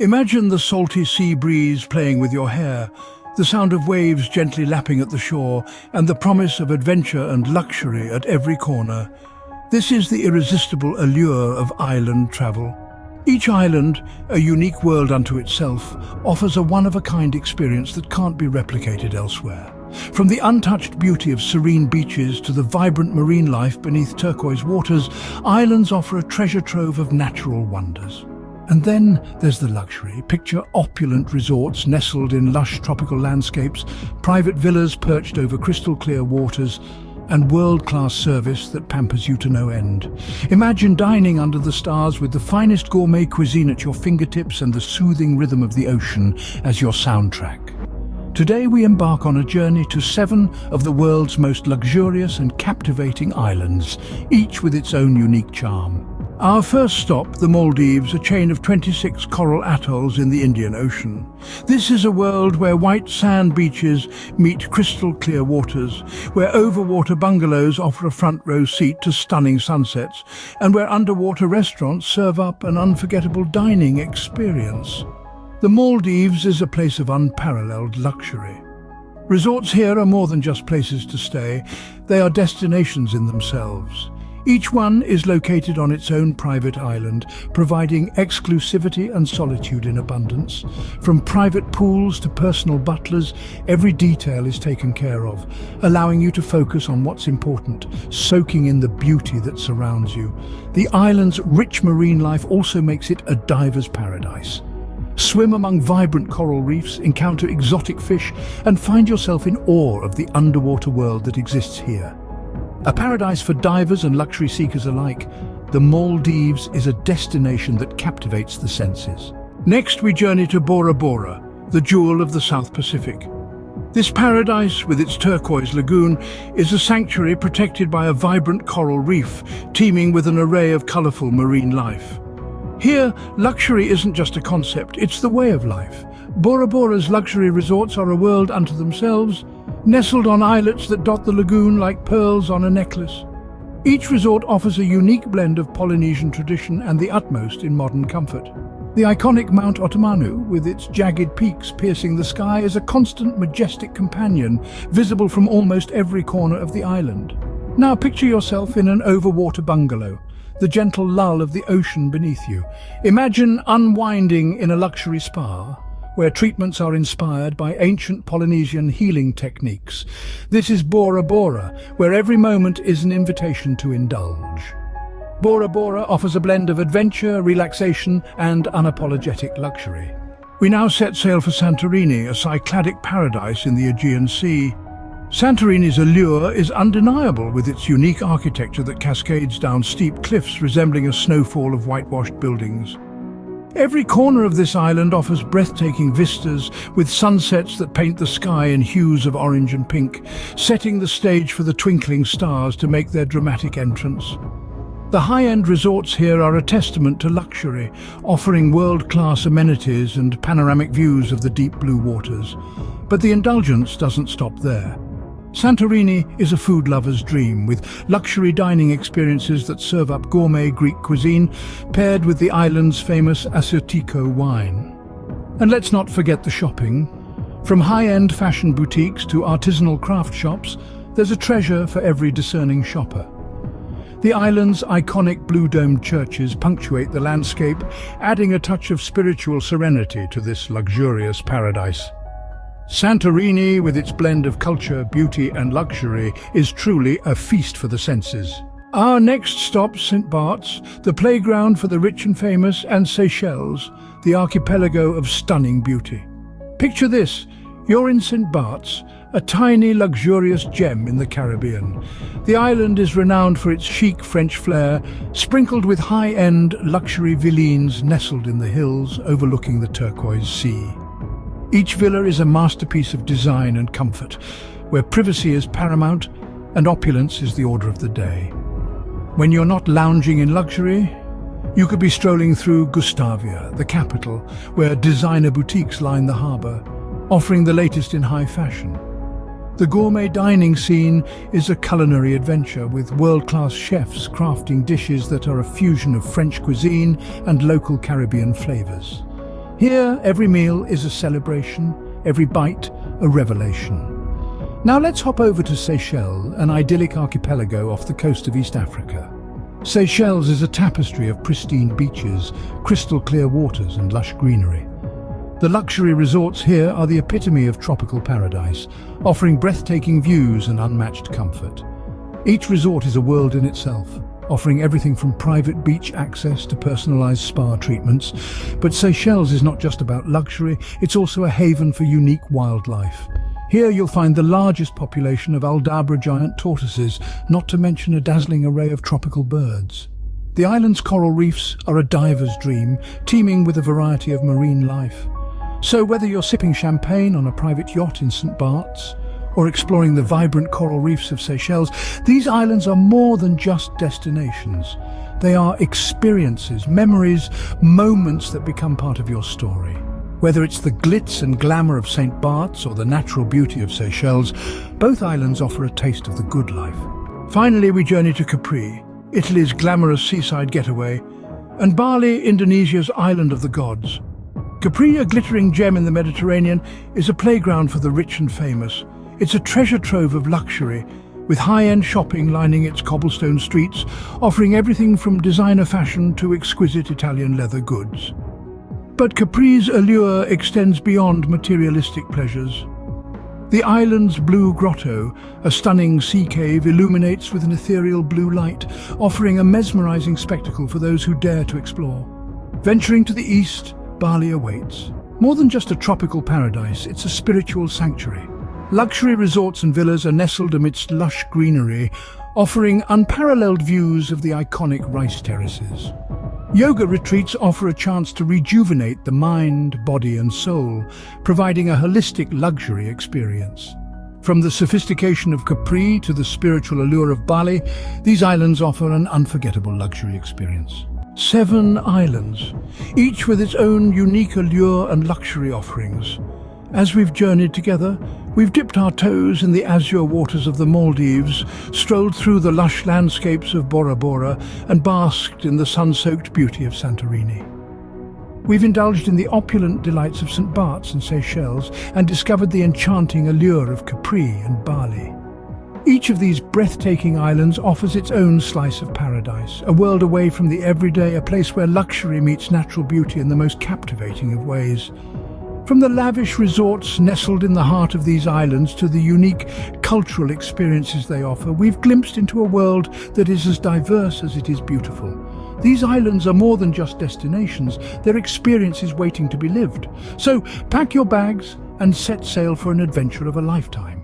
Imagine the salty sea breeze playing with your hair, the sound of waves gently lapping at the shore, and the promise of adventure and luxury at every corner. This is the irresistible allure of island travel. Each island, a unique world unto itself, offers a one-of-a-kind experience that can't be replicated elsewhere. From the untouched beauty of serene beaches to the vibrant marine life beneath turquoise waters, islands offer a treasure trove of natural wonders. And then there's the luxury. Picture opulent resorts nestled in lush tropical landscapes, private villas perched over crystal-clear waters, and world-class service that pampers you to no end. Imagine dining under the stars with the finest gourmet cuisine at your fingertips and the soothing rhythm of the ocean as your soundtrack. Today we embark on a journey to 7 of the world's most luxurious and captivating islands, each with its own unique charm. Our first stop, the Maldives, a chain of 26 coral atolls in the Indian Ocean. This is a world where white sand beaches meet crystal-clear waters, where overwater bungalows offer a front-row seat to stunning sunsets, and where underwater restaurants serve up an unforgettable dining experience. The Maldives is a place of unparalleled luxury. Resorts here are more than just places to stay, they are destinations in themselves. Each one is located on its own private island, providing exclusivity and solitude in abundance. From private pools to personal butlers, every detail is taken care of, allowing you to focus on what's important, soaking in the beauty that surrounds you. The island's rich marine life also makes it a diver's paradise. Swim among vibrant coral reefs, encounter exotic fish, and find yourself in awe of the underwater world that exists here. A paradise for divers and luxury seekers alike, the Maldives is a destination that captivates the senses. Next, we journey to Bora Bora, the jewel of the South Pacific. This paradise, with its turquoise lagoon, is a sanctuary protected by a vibrant coral reef, teeming with an array of colorful marine life. Here, luxury isn't just a concept, it's the way of life. Bora Bora's luxury resorts are a world unto themselves, nestled on islets that dot the lagoon like pearls on a necklace. Each resort offers a unique blend of Polynesian tradition and the utmost in modern comfort. The iconic Mount Otomanu, with its jagged peaks piercing the sky, is a constant, majestic companion, visible from almost every corner of the island. Now picture yourself in an overwater bungalow, the gentle lull of the ocean beneath you. Imagine unwinding in a luxury spa, where treatments are inspired by ancient Polynesian healing techniques. This is Bora Bora, where every moment is an invitation to indulge. Bora Bora offers a blend of adventure, relaxation, and unapologetic luxury. We now set sail for Santorini, a Cycladic paradise in the Aegean Sea. Santorini's allure is undeniable, with its unique architecture that cascades down steep cliffs resembling a snowfall of whitewashed buildings. Every corner of this island offers breathtaking vistas, with sunsets that paint the sky in hues of orange and pink, setting the stage for the twinkling stars to make their dramatic entrance. The high-end resorts here are a testament to luxury, offering world-class amenities and panoramic views of the deep blue waters. But the indulgence doesn't stop there. Santorini is a food lover's dream, with luxury dining experiences that serve up gourmet Greek cuisine, paired with the island's famous Assyrtiko wine. And let's not forget the shopping. From high-end fashion boutiques to artisanal craft shops, there's a treasure for every discerning shopper. The island's iconic blue-domed churches punctuate the landscape, adding a touch of spiritual serenity to this luxurious paradise. Santorini, with its blend of culture, beauty and luxury, is truly a feast for the senses. Our next stop, St. Bart's, the playground for the rich and famous, and Seychelles, the archipelago of stunning beauty. Picture this, you're in St. Bart's, a tiny, luxurious gem in the Caribbean. The island is renowned for its chic French flair, sprinkled with high-end luxury villas nestled in the hills overlooking the turquoise sea. Each villa is a masterpiece of design and comfort, where privacy is paramount and opulence is the order of the day. When you're not lounging in luxury, you could be strolling through Gustavia, the capital, where designer boutiques line the harbour, offering the latest in high fashion. The gourmet dining scene is a culinary adventure, with world-class chefs crafting dishes that are a fusion of French cuisine and local Caribbean flavours. Here, every meal is a celebration, every bite a revelation. Now let's hop over to Seychelles, an idyllic archipelago off the coast of East Africa. Seychelles is a tapestry of pristine beaches, crystal clear waters and lush greenery. The luxury resorts here are the epitome of tropical paradise, offering breathtaking views and unmatched comfort. Each resort is a world in itself, offering everything from private beach access to personalized spa treatments. But Seychelles is not just about luxury, it's also a haven for unique wildlife. Here you'll find the largest population of Aldabra giant tortoises, not to mention a dazzling array of tropical birds. The island's coral reefs are a diver's dream, teeming with a variety of marine life. So whether you're sipping champagne on a private yacht in St. Bart's, or exploring the vibrant coral reefs of Seychelles, these islands are more than just destinations. They are experiences, memories, moments that become part of your story. Whether it's the glitz and glamour of St. Bart's or the natural beauty of Seychelles, both islands offer a taste of the good life. Finally, we journey to Capri, Italy's glamorous seaside getaway, and Bali, Indonesia's island of the gods. Capri, a glittering gem in the Mediterranean, is a playground for the rich and famous. It's a treasure trove of luxury, with high-end shopping lining its cobblestone streets, offering everything from designer fashion to exquisite Italian leather goods. But Capri's allure extends beyond materialistic pleasures. The island's Blue Grotto, a stunning sea cave, illuminates with an ethereal blue light, offering a mesmerizing spectacle for those who dare to explore. Venturing to the east, Bali awaits. More than just a tropical paradise, it's a spiritual sanctuary. Luxury resorts and villas are nestled amidst lush greenery, offering unparalleled views of the iconic rice terraces. Yoga retreats offer a chance to rejuvenate the mind, body and soul, providing a holistic luxury experience. From the sophistication of Capri to the spiritual allure of Bali, these islands offer an unforgettable luxury experience. 7 islands, each with its own unique allure and luxury offerings. As we've journeyed together, we've dipped our toes in the azure waters of the Maldives, strolled through the lush landscapes of Bora Bora, and basked in the sun-soaked beauty of Santorini. We've indulged in the opulent delights of St. Bart's and Seychelles, and discovered the enchanting allure of Capri and Bali. Each of these breathtaking islands offers its own slice of paradise, a world away from the everyday, a place where luxury meets natural beauty in the most captivating of ways. From the lavish resorts nestled in the heart of these islands to the unique cultural experiences they offer, we've glimpsed into a world that is as diverse as it is beautiful. These islands are more than just destinations, they're experiences waiting to be lived. So pack your bags and set sail for an adventure of a lifetime.